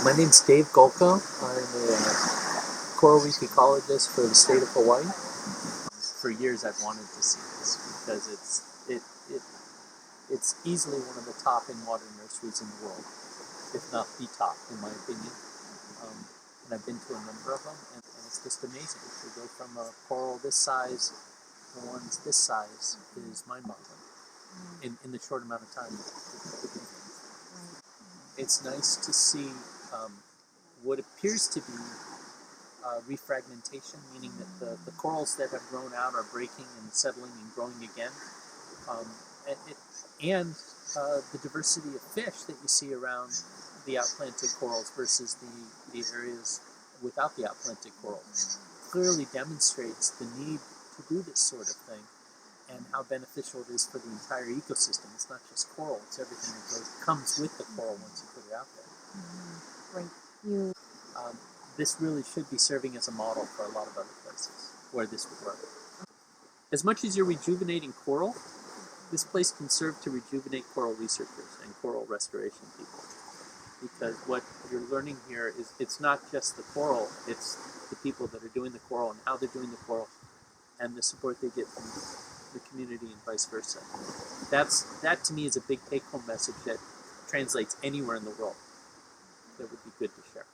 My name's Dave Gulko. I'm a coral reef ecologist for the state of Hawaii. For years, I've wanted to see this because it's easily one of the top in-water nurseries in the world, if not the top, in my opinion. And I've been to a number of them, and it's just amazing. To go from a coral this size to ones this size is mind-boggling in the short amount of time. It's nice to see what appears to be refragmentation, meaning that the corals that have grown out are breaking and settling and growing again. And the diversity of fish that you see around the outplanted corals versus the areas without the outplanted corals clearly demonstrates the need to do this sort of thing and how beneficial it is for the entire ecosystem. It's not just coral, it's everything that comes with the coral once you put it out there. Right. This really should be serving as a model for a lot of other places where this would work. As much as you're rejuvenating coral, this place can serve to rejuvenate coral researchers and coral restoration people. Because what you're learning here is it's not just the coral, it's the people that are doing the coral and how they're doing the coral and the support they get from the community and vice versa. That to me is a big take-home message that translates anywhere in the world that would be good to share.